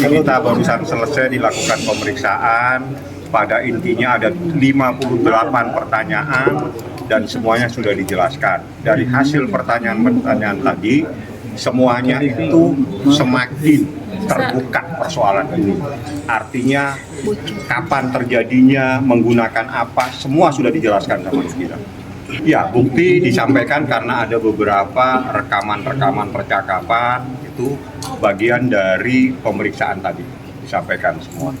kita barusan selesai dilakukan pemeriksaan. Pada intinya ada 58 pertanyaan dan semuanya sudah dijelaskan. Dari hasil pertanyaan-pertanyaan tadi, semuanya itu semakin terbuka persoalan ini. Artinya kapan terjadinya, menggunakan apa, semua sudah dijelaskan sama kita. Ya, bukti disampaikan karena ada beberapa rekaman-rekaman percakapan, itu bagian dari pemeriksaan tadi, disampaikan semua.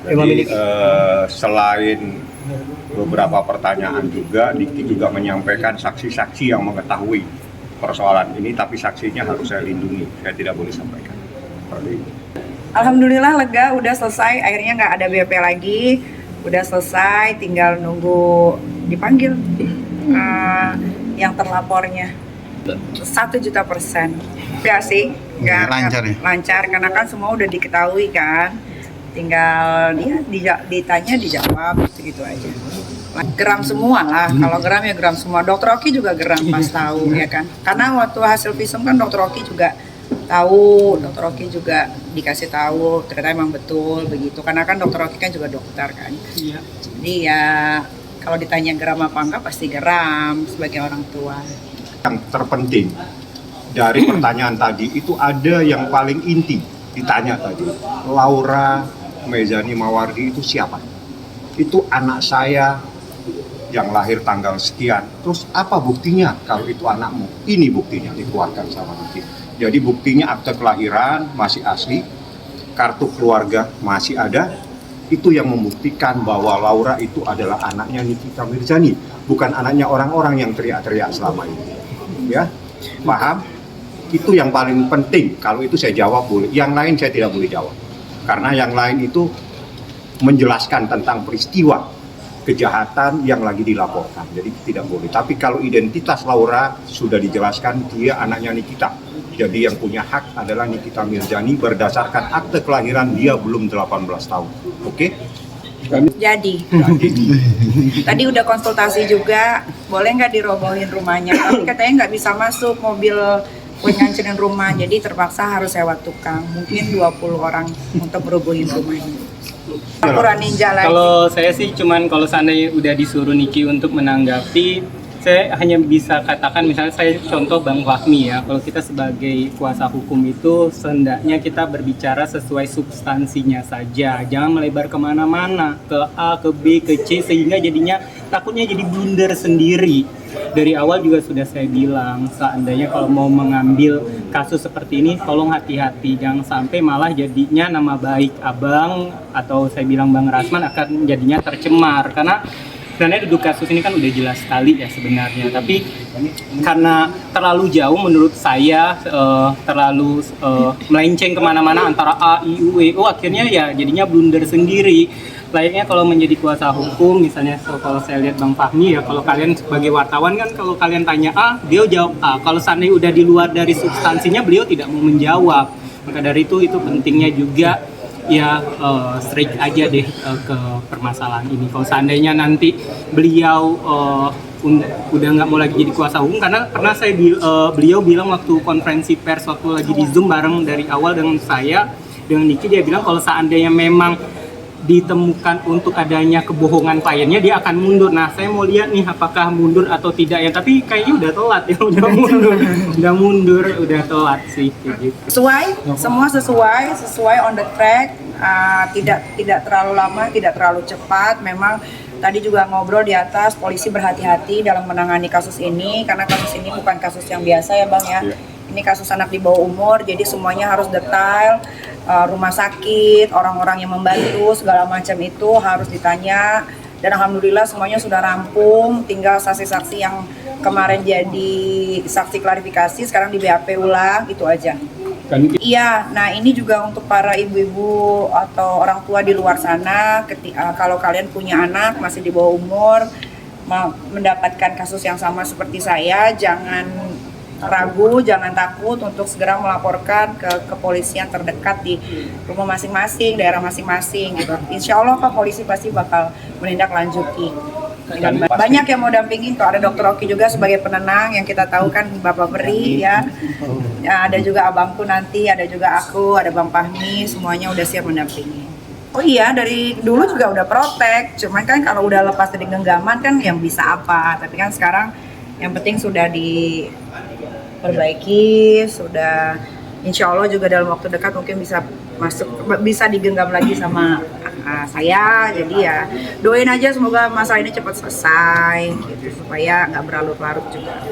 Jadi selain beberapa pertanyaan juga, Diki juga menyampaikan saksi-saksi yang mengetahui persoalan ini, tapi saksinya harus saya lindungi, saya tidak boleh sampaikan. Seperti itu. Alhamdulillah lega, udah selesai, akhirnya nggak ada BP lagi, udah selesai, tinggal nunggu dipanggil yang terlapornya. 1.000.000%. Enggak sih, enggak lancar ya? Lancar, karena kan semua udah diketahui kan. Tinggal dia ditanya, dijawab, gitu aja. Geram semua lah, kalau geram ya geram semua. Dokter Oki juga geram pas tahu ya kan. Karena waktu hasil visum kan Dokter Oki juga tahu, Dokter Oki juga dikasih tahu ternyata emang betul begitu. Karena kan Dokter Oki kan juga dokter kan. Iya. Jadi ya kalau ditanya geram apa enggak pasti geram sebagai orang tua. Yang terpenting dari pertanyaan tadi itu ada yang paling inti ditanya tadi. Laura Mezani Mawardi itu siapa? Itu anak saya yang lahir tanggal sekian. Terus apa buktinya kalau itu anakmu? Ini buktinya dikeluarkan sama Diki. Jadi buktinya akte kelahiran masih asli, kartu keluarga masih ada. Itu yang membuktikan bahwa Laura itu adalah anaknya Nikita Mirzani, bukan anaknya orang-orang yang teriak-teriak selama ini. Ya, paham? Itu yang paling penting. Kalau itu saya jawab boleh, yang lain saya tidak boleh jawab. Karena yang lain itu menjelaskan tentang peristiwa kejahatan yang lagi dilaporkan, jadi tidak boleh. Tapi kalau identitas Laura sudah dijelaskan, dia anaknya Nikita. Jadi yang punya hak adalah Nikita Mirzani berdasarkan akte kelahiran dia belum 18 tahun. Oke? Jadi. Tadi udah konsultasi juga, boleh nggak dirobohin rumahnya? Tapi katanya nggak bisa masuk mobil buat ngancurin rumah, jadi terpaksa harus sewa tukang. Mungkin 20 orang untuk merobohin rumahnya. Laporan ninja lagi. Kalau saya sih cuman kalau seandainya udah disuruh Niki untuk menanggapi, saya hanya bisa katakan misalnya saya contoh Bang Fahmi ya, kalau kita sebagai kuasa hukum itu sehendaknya kita berbicara sesuai substansinya saja, jangan melebar kemana-mana, ke A, ke B, ke C, sehingga jadinya takutnya jadi blunder sendiri. Dari awal juga sudah saya bilang, seandainya kalau mau mengambil kasus seperti ini, tolong hati-hati, jangan sampai malah jadinya nama baik Abang atau saya bilang Bang Rasman akan jadinya tercemar, karena sebenarnya duduk kasus ini kan udah jelas sekali ya sebenarnya, tapi karena terlalu jauh menurut saya, terlalu melenceng kemana-mana antara A, I, U, E, O, akhirnya ya jadinya blunder sendiri. Layaknya kalau menjadi kuasa hukum, misalnya kalau saya lihat Bang Fahmi ya, kalau kalian sebagai wartawan kan kalau kalian tanya A, dia jawab A. Kalau seandainya udah di luar dari substansinya, beliau tidak mau menjawab. Maka dari itu pentingnya juga ya straight aja deh ke permasalahan ini. Kalau seandainya nanti beliau udah nggak mau lagi jadi kuasa hukum, karena pernah saya beliau bilang waktu konferensi pers waktu lagi di Zoom bareng dari awal dengan saya, dengan Niki, dia bilang kalau seandainya memang ditemukan untuk adanya kebohongan kliennya, dia akan mundur. Nah, saya mau lihat nih apakah mundur atau tidak ya, tapi kayaknya udah telat ya, udah mundur, udah telat sih gitu. Sesuai, semua sesuai on the track, tidak terlalu lama, tidak terlalu cepat. Memang tadi juga ngobrol di atas, polisi berhati-hati dalam menangani kasus ini, karena kasus ini bukan kasus yang biasa ya Bang ya. Ini kasus anak di bawah umur, jadi semuanya harus detail. Rumah sakit, orang-orang yang membantu, segala macam itu harus ditanya. Dan alhamdulillah semuanya sudah rampung, tinggal saksi-saksi yang kemarin jadi saksi klarifikasi sekarang di BAP ulang, itu aja. Iya, nah ini juga untuk para ibu-ibu atau orang tua di luar sana, kalau kalian punya anak masih di bawah umur, mendapatkan kasus yang sama seperti saya, jangan ragu, jangan takut untuk segera melaporkan ke kepolisian terdekat di rumah masing-masing, daerah masing-masing gitu. Insya Allah Pak polisi pasti bakal menindaklanjuti. Dan banyak yang mau dampingin kok, ada Dokter Oki juga sebagai penenang yang kita tahu kan, Bapak Beri ya. Ya, ada juga abangku nanti, ada juga aku, ada Bang Fahmi, semuanya udah siap mendampingi. Oh iya, dari dulu juga udah protek, cuman kan kalau udah lepas dari genggaman kan yang bisa apa, tapi kan sekarang yang penting sudah diperbaiki, sudah insya Allah juga dalam waktu dekat mungkin bisa digenggam lagi sama saya. Jadi ya doain aja semoga masalah ini cepat selesai gitu, supaya nggak berlarut-larut juga.